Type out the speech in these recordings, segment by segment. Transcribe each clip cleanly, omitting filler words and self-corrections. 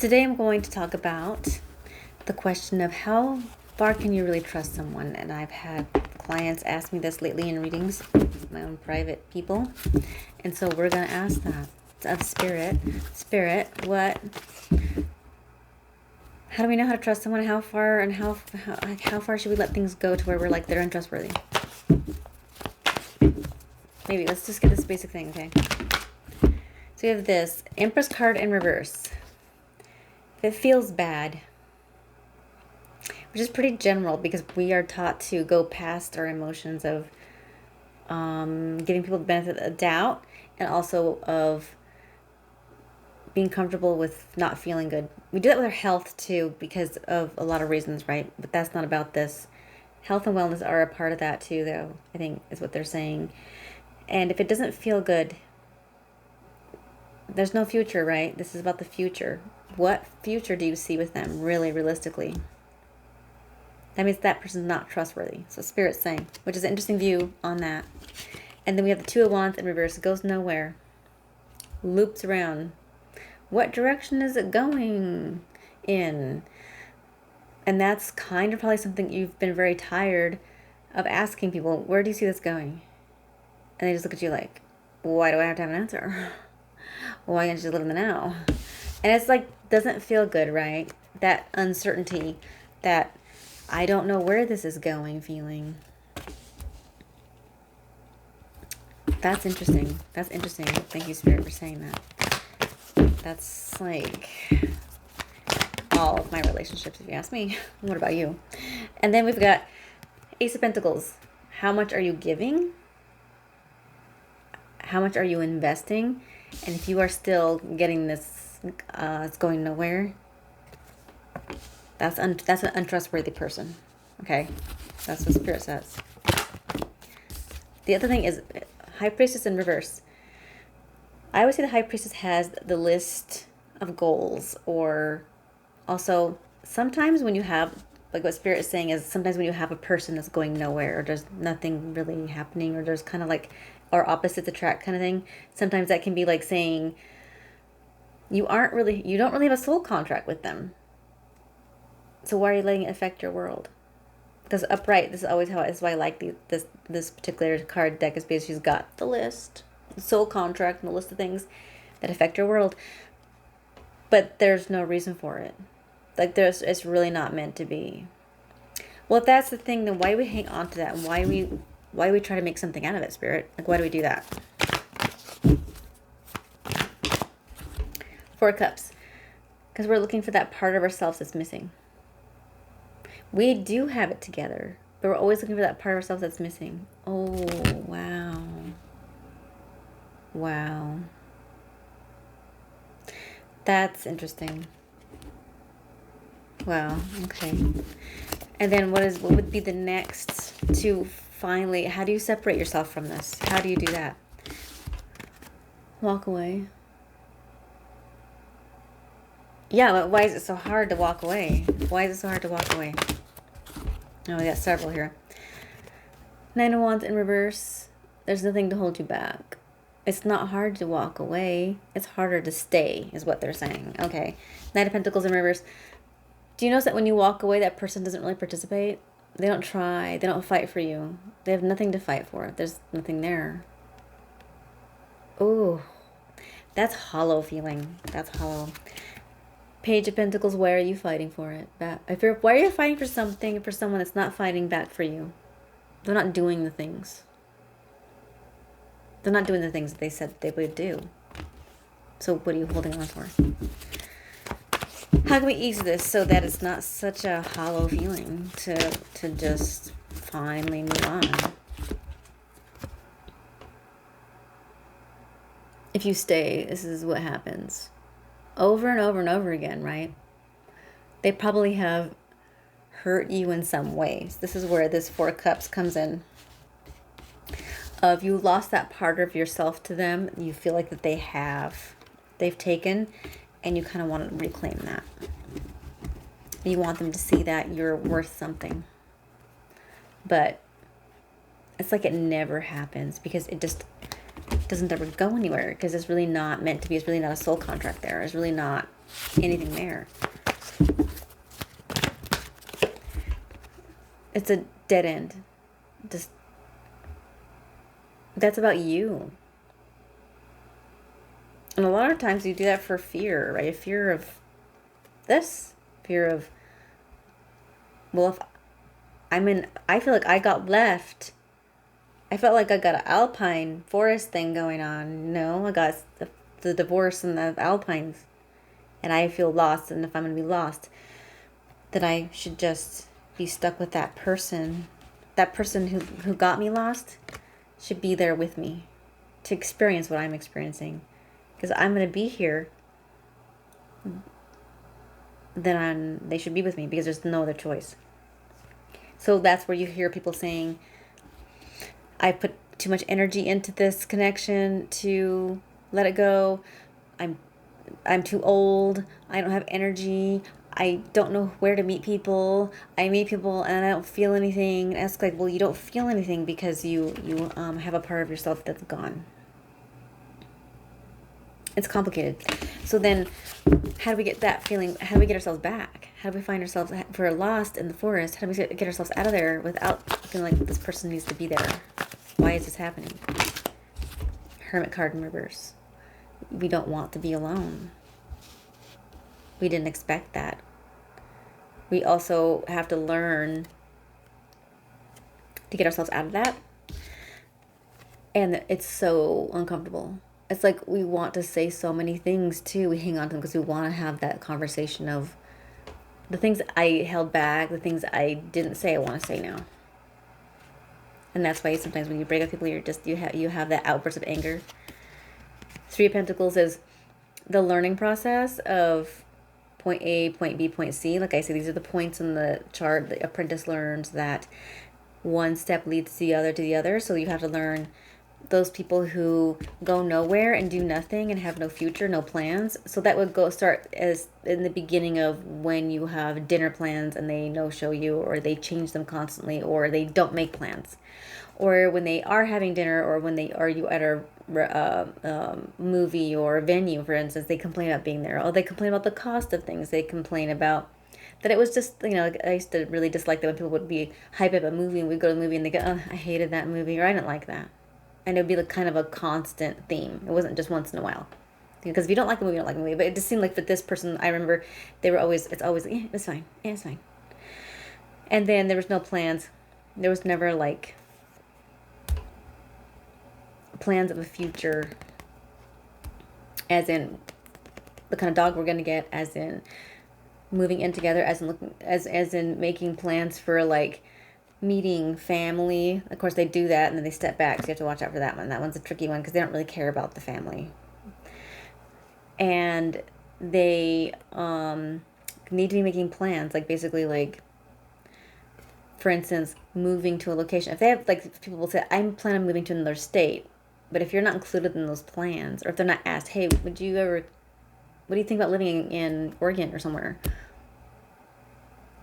today I'm going to talk about the question of how far can you really trust someone? And I've had clients ask me this lately in readings, my own private people. And so we're going to ask that of Spirit. Spirit, how do we know how to trust someone? How far and how far should we let things go to where we're like, they're untrustworthy? Maybe let's just get this basic thing, okay? So we have this Empress card in reverse. If it feels bad, which is pretty general because we are taught to go past our emotions of giving people the benefit of the doubt and also of being comfortable with not feeling good. We do that with our health too because of a lot of reasons, right? But that's not about this. Health and wellness are a part of that too, though, I think is what they're saying. And if it doesn't feel good, there's no future, right? This is about the future. What future do you see with them, really, realistically? That means that person's not trustworthy. So Spirit's saying, which is an interesting view on that. And then we have the Two of Wands in reverse. It goes nowhere. Loops around. What direction is it going in? And that's kind of probably something you've been very tired of asking people, where do you see this going? And they just look at you like, why do I have to have an answer? Why can't you just live in the now? And it's like, doesn't feel good, right? That uncertainty, that I don't know where this is going feeling. That's interesting. That's interesting. Thank you, Spirit, for saying that. That's like all of my relationships, if you ask me. What about you? And then we've got Ace of Pentacles. How much are you giving? How much are you investing? And if you are still getting this, it's going nowhere, that's an untrustworthy person. Okay? That's what Spirit says. The other thing is High Priestess in reverse. I always say the High Priestess has the list of goals, or also sometimes when you have, like what Spirit is saying is sometimes when you have a person that's going nowhere or there's nothing really happening or there's kind of like, or opposites attract kind of thing. Sometimes that can be like saying you don't really have a soul contract with them. So why are you letting it affect your world? Because upright, this is always how, this is why I like this particular card deck, is because she's got the list, the soul contract, and the list of things that affect your world. But there's no reason for it. Like it's really not meant to be. Well, if that's the thing, then why do we hang on to that? And why do we try to make something out of it, Spirit? Like, why do we do that? Four of Cups. Because we're looking for that part of ourselves that's missing. We do have it together, but we're always looking for that part of ourselves that's missing. Oh, wow. Wow. That's Wow, okay. And then what would be the next to finally, how do you separate yourself from this? How do you do that? Walk away. Yeah, but why is it so hard to walk away? Why is it so hard to walk away? Oh, we got several here. Nine of Wands in reverse. There's nothing to hold you back. It's not hard to walk away. It's harder to stay, is what they're saying. Okay. Knight of Pentacles in reverse. Do you notice that when you walk away, that person doesn't really participate? They don't try. They don't fight for you. They have nothing to fight for. There's nothing there. Oh, that's hollow feeling. That's hollow. Page of Pentacles, why are you fighting for it? Why are you fighting for something, for someone that's not fighting back for you? They're not doing the things. They're not doing the things that they said they would do. So what are you holding on for? How can we ease this so that it's not such a hollow feeling to just finally move on? If you stay, this is what happens. Over and over and over again, right? They probably have hurt you in some ways. This is where this Four of Cups comes in. If you lost that part of yourself to them, you feel like that they've taken, and you kind of want to reclaim that. You want them to see that you're worth something. But it's like it never happens because it just doesn't ever go anywhere because it's really not meant to be. It's really not a soul contract there. It's really not anything there. It's a dead end. Just, that's about you. And a lot of times you do that for fear, right? Fear of this, fear of, well, if I feel like I got left. I felt like I got an alpine forest thing going on. No, I got the divorce and the alpines. And I feel lost. And if I'm going to be lost, that I should just be stuck with that person. That person who got me lost should be there with me to experience what I'm experiencing. Because I'm going to be here. Then they should be with me because there's no other choice. So that's where you hear people saying, I put too much energy into this connection to let it go. I'm too old. I don't have energy. I don't know where to meet people. I meet people and I don't feel anything. And it's like, well, you don't feel anything because you have a part of yourself that's gone. It's complicated. So then how do we get that feeling? How do we get ourselves back? How do we find ourselves, if we're lost in the forest, how do we get ourselves out of there without feeling like this person needs to be there? Why is this happening? Hermit card in reverse. We don't want to be alone. We didn't expect that. We also have to learn to get ourselves out of that. And it's so uncomfortable. It's like we want to say so many things too. We hang on to them because we want to have that conversation of the things I held back, the things I didn't say I want to say now. And that's why sometimes when you break up people, you have that outburst of anger. Three of Pentacles is the learning process of point A, point B, point C. Like I say, these are the points in the chart. The apprentice learns that one step leads the other. So you have to learn those people who go nowhere and do nothing and have no future, no plans. So that would start as in the beginning of when you have dinner plans and they no-show you, or they change them constantly, or they don't make plans, or when they are having dinner, or when they are you at a movie or a venue, for instance, they complain about being there. Or they complain about the cost of things. They complain about that it was just, I used to really dislike that when people would be hype up a movie and we'd go to the movie and they go, oh, I hated that movie, or I didn't like that. And it would be like kind of a constant theme. It wasn't just once in a while. Because if you don't like a movie, you don't like a movie. But it just seemed like for this person, I remember it's always, it's fine. Yeah, it's fine. And then there was no plans. There was never like plans of a future, as in the kind of dog we're going to get, as in moving in together, as in making plans for like meeting family. Of course, they do that and then they step back, so you have to watch out for that one. That one's a tricky one because they don't really care about the family. And they need to be making plans, like basically like, for instance, moving to a location. If they have, like, people will say, I'm planning on moving to another state, but if you're not included in those plans, or if they're not asked, hey, what do you think about living in Oregon or somewhere?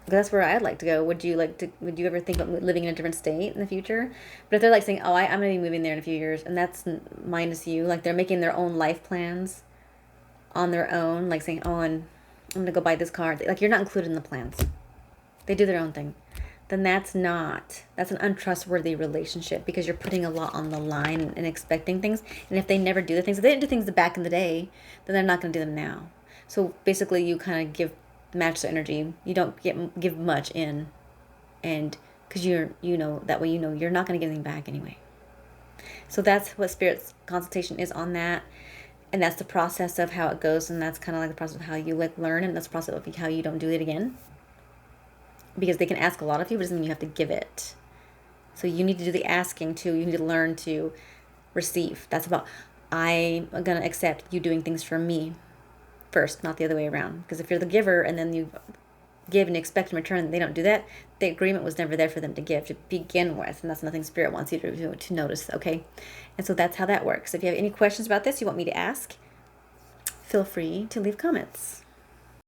That's where I'd like to go. Would you ever think about living in a different state in the future? But if they're like saying, oh, I'm going to be moving there in a few years, and that's minus you, like they're making their own life plans on their own, like saying, oh, and I'm going to go buy this car. Like, you're not included in the plans. They do their own thing. Then that's an untrustworthy relationship, because you're putting a lot on the line and expecting things. And if they never do the things, if they didn't do things back in the day, then they're not going to do them now. So basically you kind of match the energy. You don't give much in, and because that way you're not going to get anything back anyway. So that's what Spirit's consultation is on that, and that's the process of how it goes, and that's kind of like the process of how you learn, and that's the process of how you don't do it again. Because they can ask a lot of you, but it doesn't mean you have to give it. So you need to do the asking too. You need to learn to receive. That's about, I'm going to accept you doing things for me first, not the other way around. Because if you're the giver and then you give and expect in return, they don't do that, the agreement was never there for them to give to begin with. And that's nothing Spirit wants you to notice, okay? And so that's how that works. If you have any questions about this, you want me to ask, feel free to leave comments.